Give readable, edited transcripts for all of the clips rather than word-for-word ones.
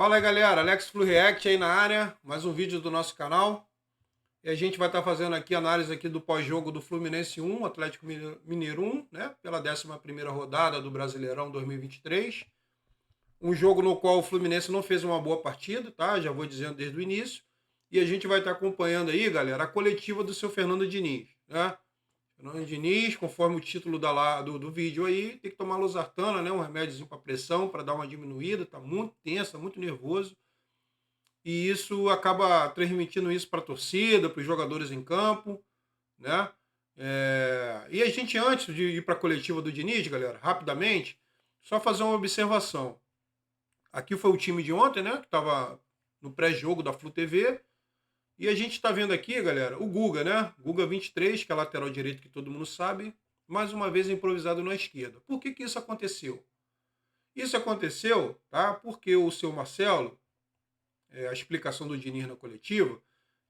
Fala aí, galera, Alex Flu React aí na área, mais um vídeo do nosso canal. E a gente vai estar fazendo aqui análise aqui do pós-jogo do Fluminense 1, Atlético Mineiro 1, né, pela 11ª rodada do Brasileirão 2023. Um jogo no qual o Fluminense não fez uma boa partida, tá? Já vou dizendo desde o início. E a gente vai estar acompanhando aí, galera, a coletiva do seu Fernando Diniz, né? Fernando Diniz, conforme o título do vídeo aí, tem que tomar losartana, né? Um remédiozinho para pressão, para dar uma diminuída, tá muito tenso, muito nervoso. E isso acaba transmitindo isso para a torcida, para os jogadores em campo, né? E a gente, antes de ir para a coletiva do Diniz, galera, rapidamente, só fazer uma observação. Aqui foi o time de ontem, né? Que estava no pré-jogo da Flu TV. E a gente está vendo aqui, galera, o Guga, né? Guga 23, que é lateral direito, que todo mundo sabe, mais uma vez improvisado na esquerda. Por que isso aconteceu? Isso aconteceu, tá? Porque o seu Marcelo, a explicação do Diniz na coletiva,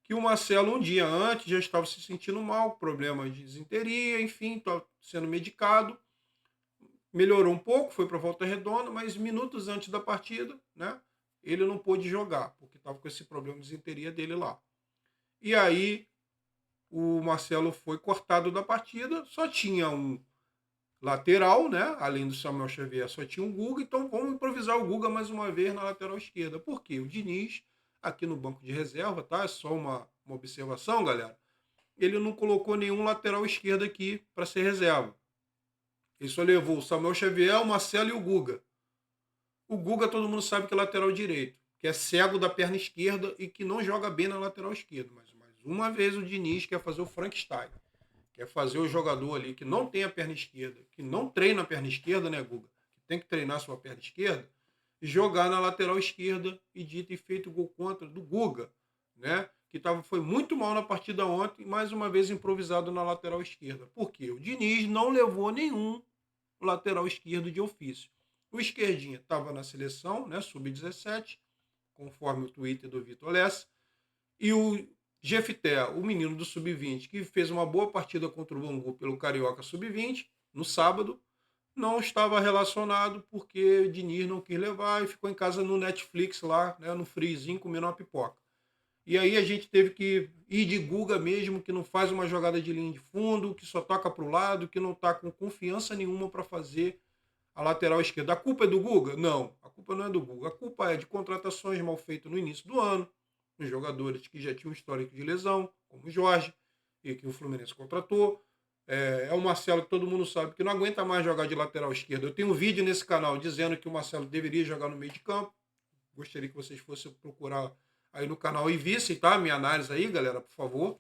que o Marcelo um dia antes já estava se sentindo mal, problema de desinteria, enfim, estava sendo medicado, melhorou um pouco, foi para a Volta Redonda, mas minutos antes da partida, né, ele não pôde jogar, porque estava com esse problema de desinteria dele lá. E aí o Marcelo foi cortado da partida, só tinha um lateral, né? Além do Samuel Xavier, só tinha um Guga, então vamos improvisar o Guga mais uma vez na lateral esquerda. Por quê? O Diniz, aqui no banco de reserva, tá? É só uma observação, galera. Ele não colocou nenhum lateral esquerdo aqui para ser reserva. Ele só levou o Samuel Xavier, o Marcelo e o Guga. O Guga todo mundo sabe que é lateral direito, que é cego da perna esquerda e que não joga bem na lateral esquerda. Mas mais uma vez o Diniz quer fazer o Frankenstein. Quer fazer o jogador ali que não tem a perna esquerda, que não treina a perna esquerda, né, Guga? Que tem que treinar a sua perna esquerda, jogar na lateral esquerda e dito e feito o gol contra do Guga, né? Que foi muito mal na partida ontem, mais uma vez improvisado na lateral esquerda. Por quê? O Diniz não levou nenhum lateral esquerdo de ofício. O esquerdinha estava na seleção, né, sub-17, conforme o Twitter do Vitor Lessa, e o Jefté, o menino do Sub-20, que fez uma boa partida contra o Bangu pelo Carioca Sub-20, no sábado, não estava relacionado porque Diniz não quis levar e ficou em casa no Netflix lá, né, no friozinho, comendo uma pipoca. E aí a gente teve que ir de Guga mesmo, que não faz uma jogada de linha de fundo, que só toca para o lado, que não está com confiança nenhuma para fazer a lateral esquerda. A culpa é do Guga? Não, a culpa não é do Guga. A culpa é de contratações mal feitas no início do ano, os jogadores que já tinham um histórico de lesão, como o Jorge, e que o Fluminense contratou. O Marcelo, que todo mundo sabe que não aguenta mais jogar de lateral esquerdo. Eu tenho um vídeo nesse canal dizendo que o Marcelo deveria jogar no meio de campo. Gostaria que vocês fossem procurar aí no canal e vissem, tá? Minha análise aí, galera, por favor.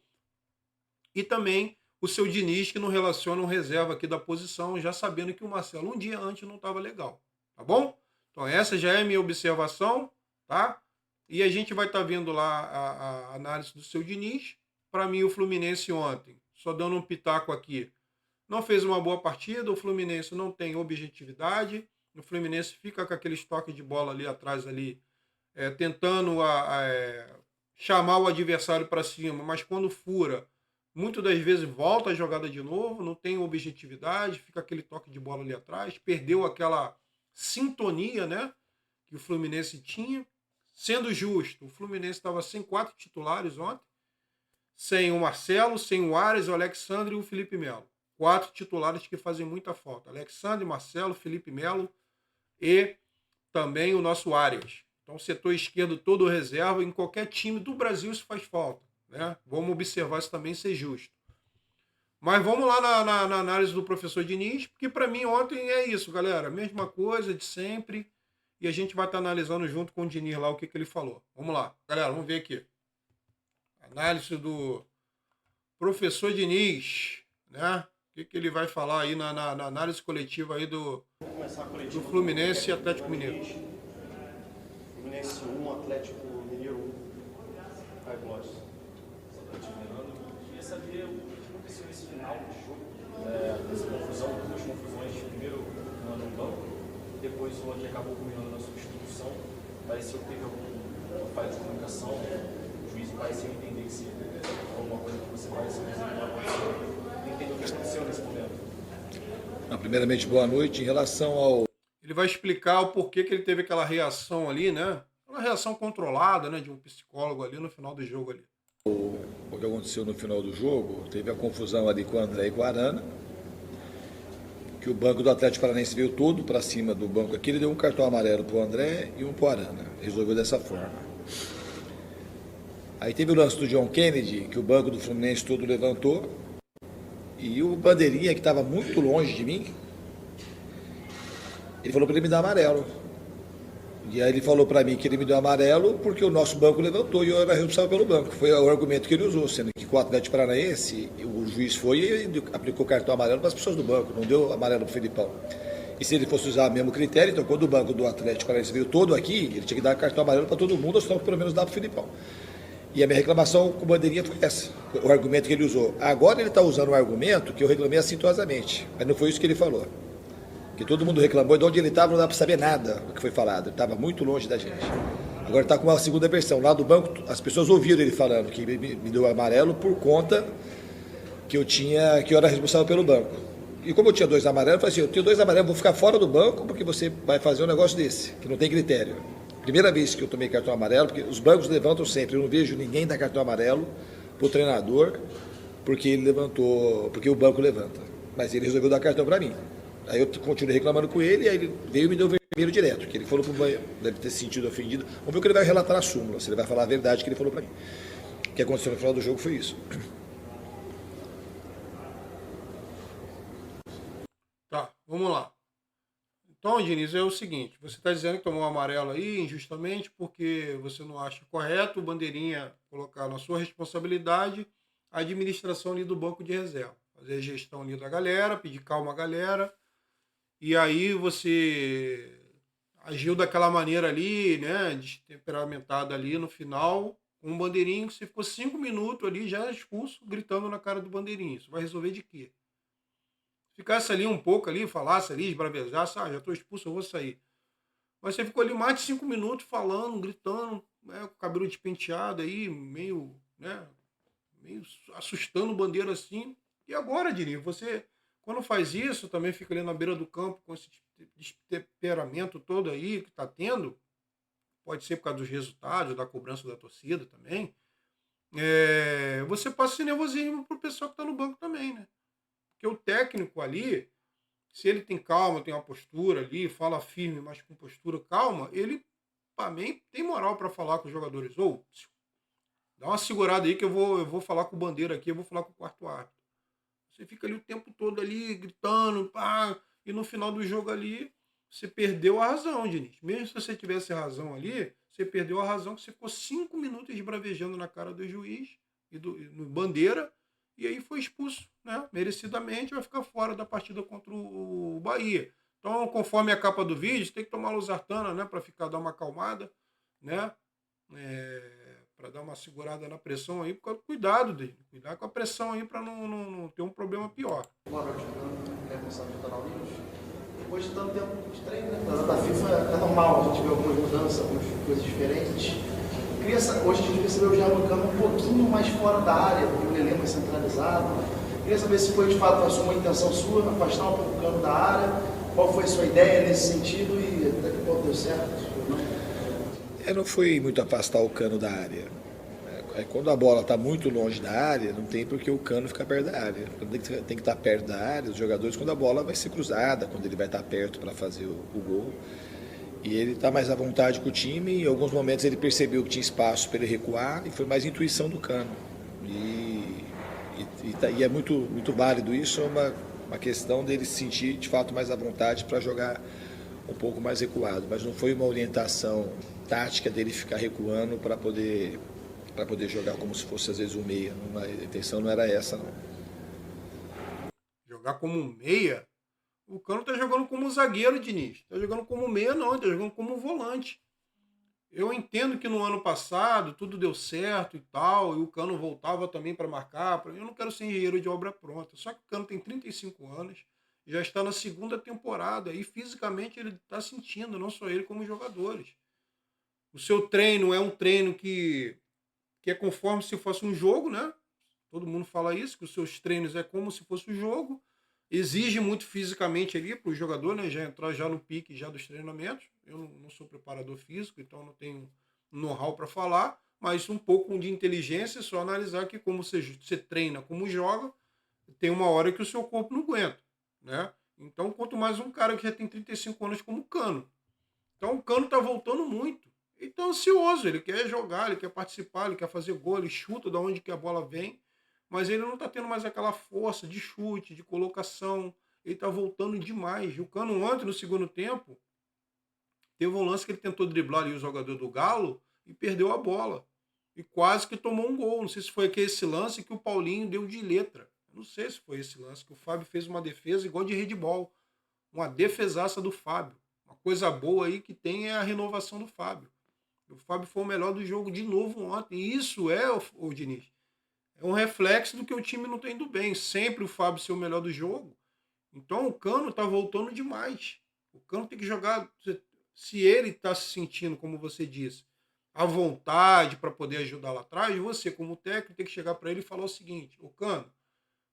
E também o seu Diniz, que não relaciona um reserva aqui da posição, já sabendo que o Marcelo um dia antes não estava legal. Tá bom? Então essa já é a minha observação, tá? E a gente vai estar vendo lá a análise do seu Diniz. Para mim, o Fluminense ontem, só dando um pitaco aqui, não fez uma boa partida. O Fluminense não tem objetividade. O Fluminense fica com aquele estoque de bola ali atrás, ali, tentando chamar o adversário para cima, mas quando fura, muitas das vezes volta a jogada de novo, não tem objetividade, fica aquele toque de bola ali atrás, perdeu aquela sintonia, né, que o Fluminense tinha. Sendo justo, o Fluminense estava sem 4 titulares ontem, sem o Marcelo, sem o Ares, o Alexandre e o Felipe Melo. 4 titulares que fazem muita falta. Alexandre, Marcelo, Felipe Melo e também o nosso Arias. Então, o setor esquerdo todo reserva, em qualquer time do Brasil isso faz falta, né? Vamos observar isso também, ser justo. Mas vamos lá na análise do professor Diniz, porque para mim ontem é isso, galera. Mesma coisa de sempre. E a gente vai estar analisando junto com o Diniz lá o que ele falou. Vamos lá, galera, vamos ver aqui. Análise do professor Diniz, né? O que ele vai falar aí na análise coletiva aí do Fluminense e Atlético Mineiro. Fluminense 1, Atlético Mineiro 1. Vai, Glória. Eu queria saber o que aconteceu nesse final do jogo. Essa confusão, 2 confusões. Primeiro, no banco, depois o que acabou culminando na substituição. Pareceu que teve alguma falha de comunicação. O juiz pareceu entender que se alguma coisa que você pareceu dizer que não aconteceu. Não entendeu o que aconteceu nesse momento. Primeiramente, boa noite. Em relação ao... Ele vai explicar o porquê que ele teve aquela reação ali, né? uma reação controlada, né, de um psicólogo ali no final do jogo ali. O que aconteceu no final do jogo, teve a confusão ali com o André e com o Arana, que o banco do Atlético Paranaense veio todo para cima do banco aqui, ele deu um cartão amarelo para o André e um para o Arana, resolveu dessa forma. Aí teve o lance do John Kennedy, que o banco do Fluminense todo levantou, e o bandeirinha, que estava muito longe de mim, ele falou para ele me dar amarelo. E aí ele falou para mim que ele me deu amarelo porque o nosso banco levantou e eu era responsável pelo banco. Foi o argumento que ele usou, sendo que com o Atlético Paranaense, o juiz foi e aplicou cartão amarelo para as pessoas do banco, não deu amarelo para o Felipão. E se ele fosse usar o mesmo critério, então quando o banco do Atlético Paranaense veio todo aqui, ele tinha que dar cartão amarelo para todo mundo, ou senão pelo menos dar para o Felipão. E a minha reclamação com o bandeirinha foi essa, o argumento que ele usou. Agora ele está usando um argumento que eu reclamei acintuosamente, mas não foi isso que ele falou. Que todo mundo reclamou, de onde ele estava não dá para saber nada do que foi falado, ele estava muito longe da gente. Agora está com uma segunda versão, lá do banco as pessoas ouviram ele falando que me deu amarelo por conta que eu era responsável pelo banco. E como eu tinha 2 amarelos, eu falei assim, eu tenho 2 amarelos, vou ficar fora do banco porque você vai fazer um negócio desse, que não tem critério. Primeira vez que eu tomei cartão amarelo, porque os bancos levantam sempre, eu não vejo ninguém dar cartão amarelo para o treinador, porque ele levantou, porque o banco levanta. Mas ele resolveu dar cartão para mim. Aí eu continuei reclamando com ele, aí ele veio e me deu vermelho direto, que ele falou para o banho, deve ter se sentido ofendido. Vamos ver o que ele vai relatar na súmula, se ele vai falar a verdade que ele falou para mim. O que aconteceu no final do jogo foi isso. Tá, vamos lá. Então, Diniz, é o seguinte, você está dizendo que tomou um amarelo aí injustamente porque você não acha correto o bandeirinha colocar na sua responsabilidade a administração ali do banco de reserva. Fazer a gestão ali da galera, pedir calma à galera. E aí você agiu daquela maneira ali, né, destemperamentada ali no final, com um bandeirinho que você ficou 5 minutos ali já expulso, gritando na cara do bandeirinho. Isso vai resolver de quê? Ficasse ali um pouco ali, falasse ali, esbravejasse, já estou expulso, eu vou sair. Mas você ficou ali mais de 5 minutos falando, gritando, né, com o cabelo despenteado aí, meio, né, meio assustando o bandeiro assim. E agora, Dini, você, quando faz isso, também fica ali na beira do campo com esse destemperamento todo aí que está tendo, pode ser por causa dos resultados, da cobrança da torcida também, você passa esse nervosismo pro pessoal que está no banco também, né? Porque o técnico ali, se ele tem calma, tem uma postura ali, fala firme, mas com postura calma, ele também tem moral para falar com os jogadores. Ou, dá uma segurada aí que eu vou falar com o bandeiro aqui, eu vou falar com o quarto árbitro. Você fica ali o tempo todo ali, gritando, pá, e no final do jogo ali, você perdeu a razão, Diniz. Mesmo se você tivesse razão ali, você perdeu a razão que você ficou 5 minutos esbravejando na cara do juiz e no bandeira, e aí foi expulso, né? Merecidamente, vai ficar fora da partida contra o Bahia. Então, conforme a capa do vídeo, você tem que tomar losartana, né? Para dar uma acalmada, né? Para dar uma segurada na pressão aí, cuidado dele, cuidar com a pressão aí para não ter um problema pior. Boa noite, responsável do canal News. Depois de tanto tempo de treino, né? Na data FIFA é normal, a gente vê algumas mudanças, algumas coisas diferentes. Hoje a gente percebeu o German Cano um pouquinho mais fora da área, porque o Lelê mais centralizado. Queria saber se foi de fato uma intenção sua, afastar um pouco o Cano da área, qual foi a sua ideia nesse sentido e até que ponto deu certo? Não foi muito afastar o Cano da área. Quando a bola está muito longe da área, não tem por que o Cano ficar perto da área. Tem que estar perto da área, os jogadores, quando a bola vai ser cruzada, quando ele vai estar perto para fazer o gol. E ele está mais à vontade com o time, em alguns momentos ele percebeu que tinha espaço para ele recuar, e foi mais intuição do Cano. E é muito, muito válido isso, é uma questão dele se sentir de fato mais à vontade para jogar um pouco mais recuado, mas não foi uma orientação tática dele ficar recuando para poder jogar como se fosse às vezes um meia. A intenção não era essa, não. Jogar como um meia? O Cano tá jogando como zagueiro, Diniz. Tá jogando como meia, não. Tá jogando como volante. Eu entendo que no ano passado tudo deu certo e tal, e o Cano voltava também para marcar. Eu não quero ser engenheiro de obra pronta. Só que o Cano tem 35 anos, já está na segunda temporada, e fisicamente ele está sentindo, não só ele, como os jogadores. O seu treino é um treino que é conforme se fosse um jogo, né? Todo mundo fala isso, que os seus treinos é como se fosse um jogo. Exige muito fisicamente ali para o jogador, né? Já entrar já no pique já dos treinamentos. Eu não sou preparador físico, então não tenho know-how para falar, mas um pouco de inteligência, só analisar que como você treina, como joga, tem uma hora que o seu corpo não aguenta, né? Então, quanto mais um cara que já tem 35 anos como o Cano. Então, o Cano tá voltando muito. Ele tá ansioso, ele quer jogar, ele quer participar, ele quer fazer gol, ele chuta da onde que a bola vem, mas ele não tá tendo mais aquela força de chute, de colocação. Ele tá voltando demais. O Cano ontem, no segundo tempo, teve um lance que ele tentou driblar ali o jogador do Galo e perdeu a bola. E quase que tomou um gol. Não sei se foi esse lance que o Paulinho deu de letra. Eu não sei se foi esse lance que o Fábio fez uma defesa igual de handball. Uma defesaça do Fábio. Uma coisa boa aí que tem é a renovação do Fábio. O Fábio foi o melhor do jogo de novo ontem. E isso é, o Diniz, é um reflexo do que o time não está indo bem. Sempre o Fábio ser o melhor do jogo. Então o Cano está voltando demais. O Cano tem que jogar. Se ele está se sentindo, como você disse, à vontade para poder ajudar lá atrás, você, como técnico, tem que chegar para ele e falar o seguinte: o Cano,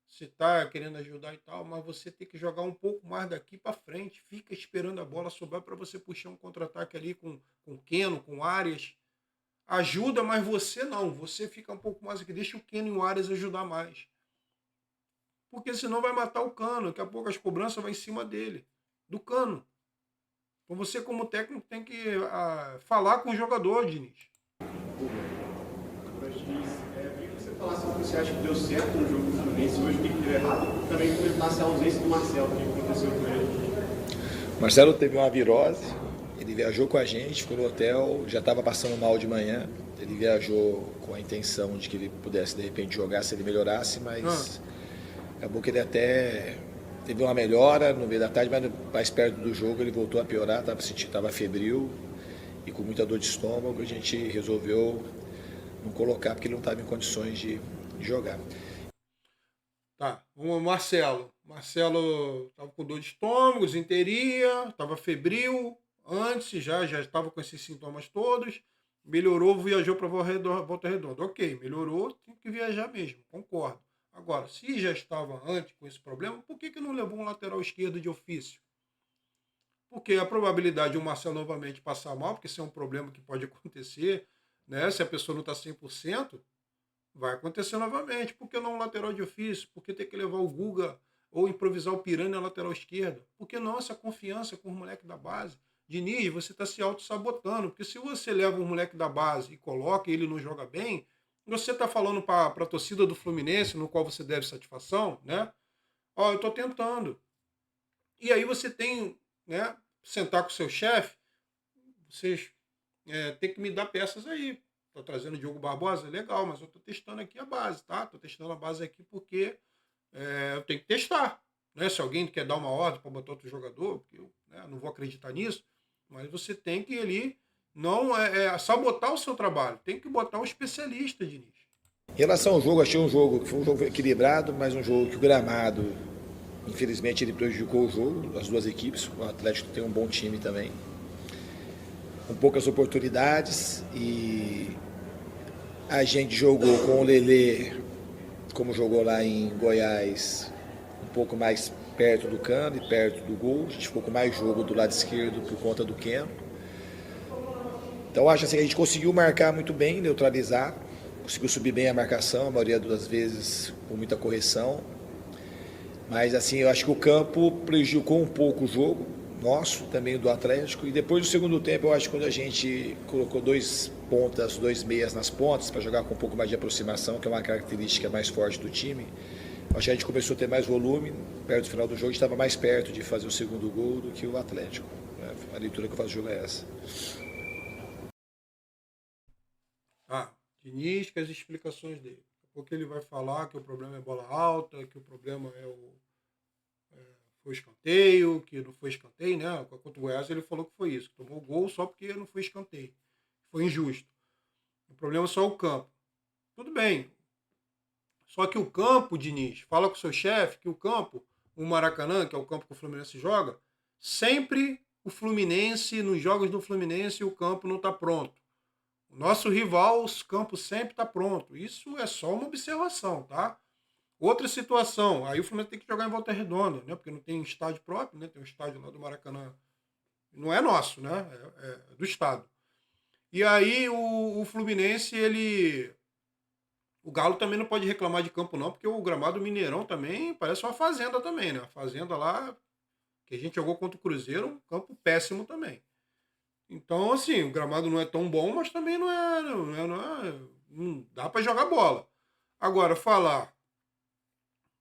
você está querendo ajudar e tal, mas você tem que jogar um pouco mais daqui para frente. Fica esperando a bola sobrar para você puxar um contra-ataque ali com Keno, com Arias. Ajuda, mas você não. Você fica um pouco mais aqui. Deixa o Keno e o Arias ajudar mais. Porque senão vai matar o Cano. Daqui a pouco as cobranças vão em cima dele. Do Cano. Então você, como técnico, tem que falar com o jogador, Diniz. Queria que você falasse o que você acha que deu certo no jogo do Fluminense hoje, o que deu errado. Também comentasse a ausência do Marcelo, o que aconteceu com ele. Marcelo teve uma virose, ele viajou com a gente, ficou no hotel, já estava passando mal de manhã. Ele viajou com a intenção de que ele pudesse, de repente, jogar se ele melhorasse, mas acabou que ele até teve uma melhora no meio da tarde, mas mais perto do jogo ele voltou a piorar, estava febril e com muita dor de estômago. A gente resolveu não colocar porque ele não estava em condições de jogar. Tá, vamos Marcelo. Marcelo estava com dor de estômago, desinteria, estava febril antes, já estava com esses sintomas todos. Melhorou, viajou para Volta Redonda. Ok, melhorou, tem que viajar mesmo, concordo. Agora, se já estava antes com esse problema, por que não levou um lateral esquerdo de ofício? Porque a probabilidade de o Marcelo novamente passar mal, porque isso é um problema que pode acontecer, né? Se a pessoa não está 100%, vai acontecer novamente. Por que não um lateral de ofício? Por que ter que levar o Guga ou improvisar o Piranha na lateral esquerda? Por que não essa confiança com os moleques da base? Diniz, você está se auto-sabotando, porque se você leva um moleque da base e coloca e ele não joga bem, você está falando para a torcida do Fluminense, no qual você deve satisfação, né? Ó, eu estou tentando. E aí você tem, né, sentar com o seu chefe, vocês tem que me dar peças aí. Estou trazendo o Diogo Barbosa, legal, mas eu estou testando aqui a base, tá? Estou testando a base aqui porque eu tenho que testar. Né? Se alguém quer dar uma ordem para botar outro jogador, porque eu não vou acreditar nisso, mas você tem que ali não sabotar o seu trabalho. Tem que botar um especialista, Diniz. Em relação ao jogo, achei um jogo que foi um jogo equilibrado, mas um jogo que o gramado, infelizmente, ele prejudicou o jogo, as duas equipes. O Atlético tem um bom time também, com poucas oportunidades, e a gente jogou com o Lelê, como jogou lá em Goiás, um pouco mais perto do cano e perto do gol. A gente ficou com mais jogo do lado esquerdo por conta do Keno. Então acho assim, que a gente conseguiu marcar muito bem, neutralizar, conseguiu subir bem a marcação, a maioria das vezes com muita correção. Mas assim, eu acho que o campo prejudicou um pouco o jogo nosso, também do Atlético. E depois do segundo tempo, eu acho que quando a gente colocou dois pontas, dois meias nas pontas, para jogar com um pouco mais de aproximação, que é uma característica mais forte do time, acho que a gente começou a ter mais volume. Perto do final do jogo, a gente estava mais perto de fazer o segundo gol do que o Atlético. A leitura que eu faço do jogo é essa. Diniz, com as explicações dele. Daqui a pouco ele vai falar que o problema é bola alta, que o problema foi escanteio, que não foi escanteio, né? Contra o Goiás ele falou que foi isso, que tomou o gol só porque não foi escanteio. Foi injusto. O problema é só o campo. Tudo bem. Só que o campo, Diniz, fala com o seu chefe que o campo, o Maracanã, que é o campo que o Fluminense joga, sempre o Fluminense, nos jogos do Fluminense, o campo não está pronto. O nosso rival, os campos sempre está pronto. Isso é só uma observação, tá? Outra situação, aí o Fluminense tem que jogar em Volta Redonda, né? Porque não tem estádio próprio, né? Tem um estádio lá do Maracanã. Não é nosso, né? É do estado. E aí o Fluminense, o Galo também não pode reclamar de campo não, porque o gramado do Mineirão também parece uma fazenda também, né? A fazenda lá, que a gente jogou contra o Cruzeiro, um campo péssimo também. Então, assim, o gramado não é tão bom, mas também não dá para jogar bola. Agora, falar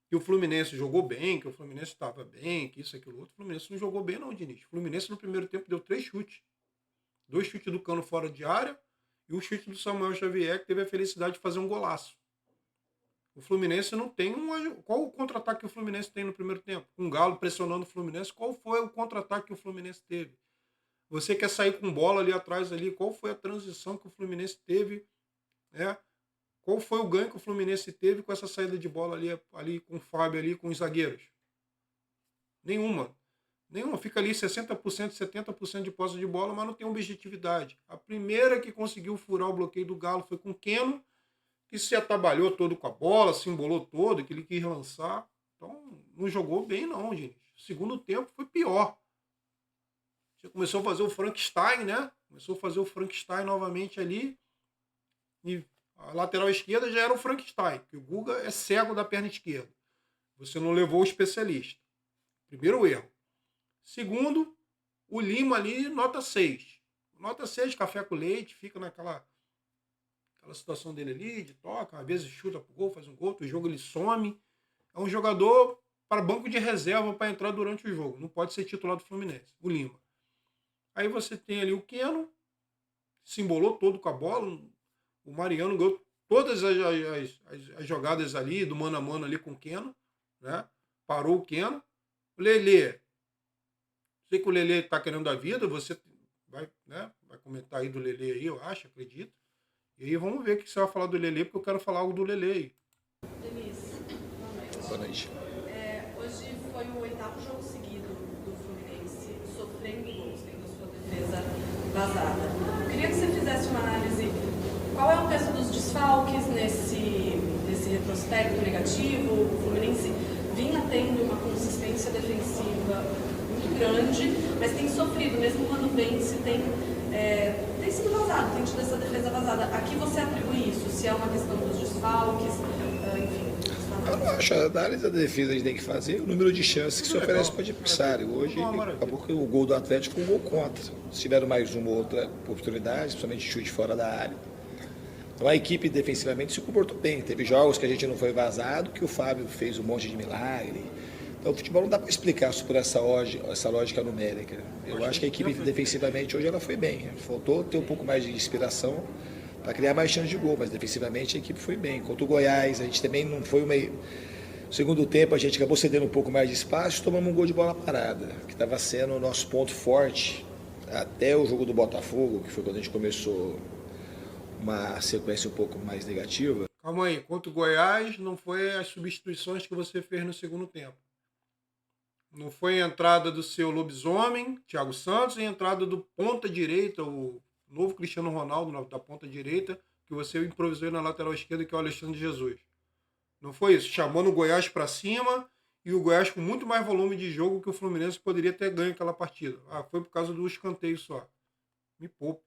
que o Fluminense jogou bem, que o Fluminense estava bem, que isso, aquilo outro, o Fluminense não jogou bem não, Diniz. O Fluminense no primeiro tempo deu 3 chutes. 2 chutes do Cano fora de área e um chute do Samuel Xavier, que teve a felicidade de fazer um golaço. O Fluminense não tem Qual o contra-ataque que o Fluminense tem no primeiro tempo? Um Galo pressionando o Fluminense. Qual foi o contra-ataque que o Fluminense teve? Você quer sair com bola ali atrás ali? Qual foi a transição que o Fluminense teve? Né? Qual foi o ganho que o Fluminense teve com essa saída de bola ali com o Fábio ali com os zagueiros? Nenhuma. Nenhuma. Fica ali 60%, 70% de posse de bola, mas não tem objetividade. A primeira que conseguiu furar o bloqueio do Galo foi com o Keno, que se atabalhou todo com a bola, se embolou todo, que ele quis lançar. Então, não jogou bem não, gente. O segundo tempo foi pior. Você começou a fazer o Frankenstein, né? Começou a fazer o Frankenstein novamente ali. E a lateral esquerda já era o Frankenstein, que o Guga é cego da perna esquerda. Você não levou o especialista. Primeiro erro. Segundo, o Lima ali, nota 6. Nota 6, café com leite, fica naquela situação dele ali, de toca, às vezes chuta pro gol, faz um gol, o jogo ele some. É um jogador para banco de reserva para entrar durante o jogo. Não pode ser titular do Fluminense, o Lima. Aí você tem ali o Keno, se embolou todo com a bola. O Mariano ganhou todas as jogadas ali, do mano a mano ali com o Keno, né? Parou o Keno. O Lelê, sei que o Lelê tá querendo a vida, você vai comentar aí do Lelê aí, eu acho, acredito. E aí vamos ver o que você vai falar do Lelê, porque eu quero falar algo do Lelê aí. Denise, Boa noite. Hoje foi o 8º jogo seguido do Fluminense sofrendo gols, tendo sua defesa vazada. Eu queria que você fizesse uma análise. Qual é o peso dos desfalques nesse retrospecto negativo? O Fluminense vinha tendo uma consistência defensiva muito grande, mas tem sofrido, mesmo quando vence, tem sido vazado, tem tido essa defesa vazada. A que você atribui isso? Se é uma questão dos desfalques, enfim. Eu não acho. A análise da defesa a gente tem que fazer o número de chances que se oferece para o adversário. Hoje, acabou que o gol do Atlético foi um gol contra. Se tiveram mais uma ou outra oportunidade, principalmente chute fora da área. Então a equipe defensivamente se comportou bem. Teve jogos que a gente não foi vazado, que o Fábio fez um monte de milagre. Então o futebol não dá para explicar por essa lógica numérica. Eu acho que a equipe defensivamente hoje ela foi bem. Faltou ter um pouco mais de inspiração para criar mais chance de gol, mas defensivamente a equipe foi bem. Contra o Goiás, a gente também não foi meio. No segundo tempo a gente acabou cedendo um pouco mais de espaço e tomamos um gol de bola parada, que estava sendo o nosso ponto forte até o jogo do Botafogo, que foi quando a gente começou uma sequência um pouco mais negativa. Calma aí, contra o Goiás não foi as substituições que você fez no segundo tempo. Não foi a entrada do seu lobisomem, Thiago Santos, e a entrada do ponta direita, o novo Cristiano Ronaldo da ponta direita, que você improvisou na lateral esquerda, que é o Alexandre Jesus. Não foi isso? Chamando o Goiás para cima e o Goiás com muito mais volume de jogo que o Fluminense poderia ter ganho aquela partida. Foi por causa do escanteio só. Me poupe.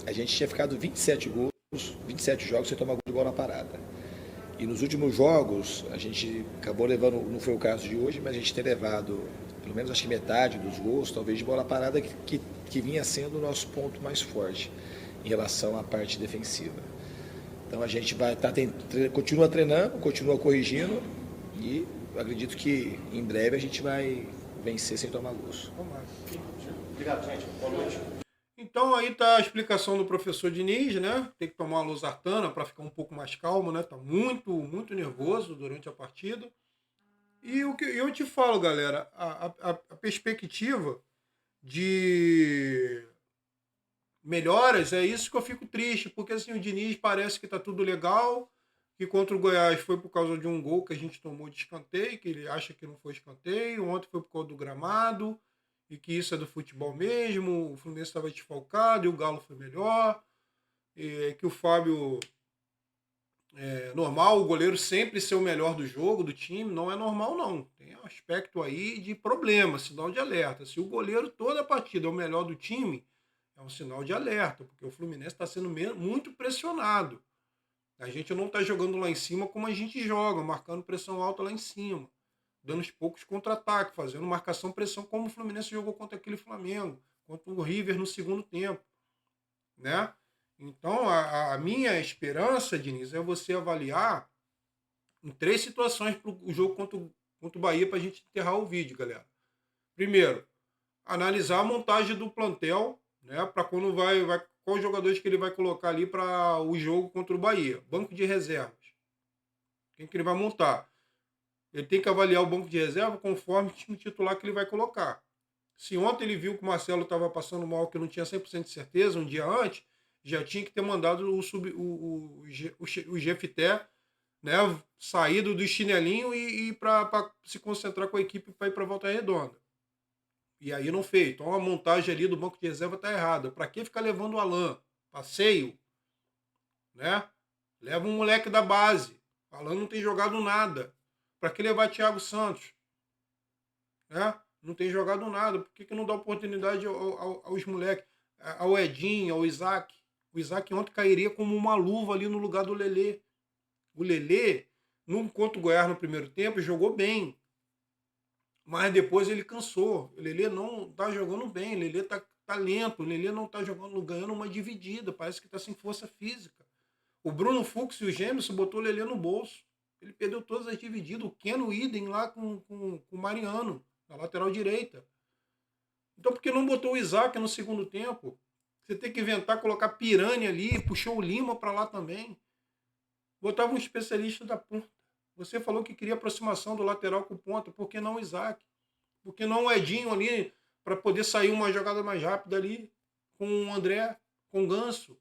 A gente tinha ficado 27 jogos sem tomar gol de bola parada. E nos últimos jogos, a gente acabou levando, não foi o caso de hoje, mas a gente tem levado, pelo menos acho que metade dos gols, talvez de bola parada, que vinha sendo o nosso ponto mais forte em relação à parte defensiva. Então a gente continua treinando, continua corrigindo e acredito que em breve a gente vai vencer sem tomar gols. Obrigado, gente. Boa noite. Então aí tá a explicação do professor Diniz, né? Tem que tomar uma losartana para ficar um pouco mais calmo, né? Tá muito, muito nervoso durante a partida. E o que eu te falo, galera, a perspectiva de melhoras é isso que eu fico triste, porque assim o Diniz parece que tá tudo legal, que contra o Goiás foi por causa de um gol que a gente tomou de escanteio, que ele acha que não foi escanteio, ontem foi por causa do gramado, e que isso é do futebol mesmo, o Fluminense estava desfalcado e o Galo foi melhor, e que o Fábio é normal, o goleiro sempre ser o melhor do jogo, do time, não é normal não, tem um aspecto aí de problema, sinal de alerta. Se o goleiro toda a partida é o melhor do time, É um sinal de alerta, porque o Fluminense está sendo muito pressionado. A gente não está jogando lá em cima como a gente joga, marcando pressão alta lá em cima, dando os poucos contra-ataques, fazendo marcação-pressão, como o Fluminense jogou contra aquele Flamengo, contra o River no segundo tempo, né? Então, a minha esperança, Diniz, é você avaliar em 3 situações para o jogo contra o Bahia, para a gente enterrar o vídeo, galera. Primeiro, analisar a montagem do plantel, né, para quando quais jogadores que ele vai colocar ali para o jogo contra o Bahia. Banco de reservas. Quem que ele vai montar? Ele tem que avaliar o banco de reserva conforme o time titular que ele vai colocar. Se ontem ele viu que o Marcelo estava passando mal, que não tinha 100% de certeza, um dia antes, já tinha que ter mandado o Jefté, né, saído do chinelinho e para se concentrar com a equipe para ir para a Volta Redonda. E aí não fez. Então a montagem ali do banco de reserva está errada. Para que ficar levando o Alan? Passeio? Né? Leva um moleque da base. O Alan não tem jogado nada. Para que levar Thiago Santos? Né? Não tem jogado nada. Por que não dá oportunidade aos moleques? Ao Edinho, ao Isaac? O Isaac ontem cairia como uma luva ali no lugar do Lelê. O Lelê, contra o Goiás no primeiro tempo, jogou bem. Mas depois ele cansou. O Lelê não está jogando bem. O Lelê está lento. O Lelê não está ganhando uma dividida. Parece que está sem força física. O Bruno Fux e o Gêmeos botou o Lelê no bolso. Ele perdeu todas as divididas. O Keno Idem lá com o Mariano, na lateral direita. Então por que não botou o Isaac no segundo tempo? Você tem que inventar, colocar Pirani ali, puxou o Lima para lá também. Botava um especialista da ponta. Você falou que queria aproximação do lateral com o ponta. Por que não o Isaac? Por que não o Edinho ali, para poder sair uma jogada mais rápida ali com o André, com o Ganso?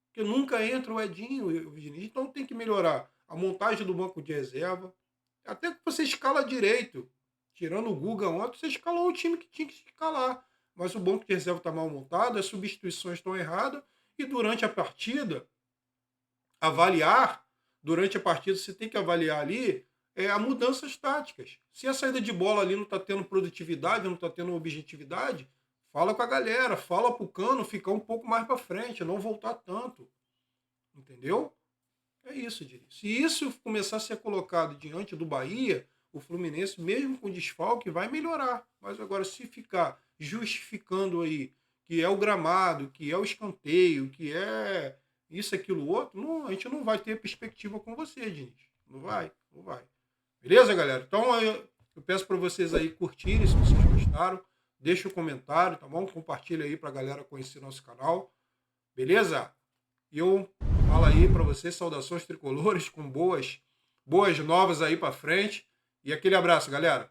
Porque nunca entra o Edinho, o Vinícius. Então tem que melhorar a montagem do banco de reserva. Até que você escala direito. Tirando o Guga ontem, você escalou o time que tinha que escalar. Mas o banco de reserva está mal montado, as substituições estão erradas. E durante a partida, durante a partida você tem que avaliar ali as mudanças táticas. Se a saída de bola ali não está tendo produtividade, não está tendo objetividade, fala com a galera, fala para o Cano ficar um pouco mais para frente, não voltar tanto. Entendeu? É isso, Diniz. Se isso começar a ser colocado diante do Bahia, o Fluminense, mesmo com desfalque, vai melhorar. Mas agora, se ficar justificando aí que é o gramado, que é o escanteio, que é isso, aquilo, outro, não, a gente não vai ter perspectiva com você, Diniz. Não vai. Beleza, galera? Então, eu peço para vocês aí curtirem, se vocês gostaram. Deixa o comentário, tá bom? Compartilha aí pra galera conhecer nosso canal. Beleza? E eu falo aí para vocês, saudações tricolores, com boas novas aí para frente. E aquele abraço, galera.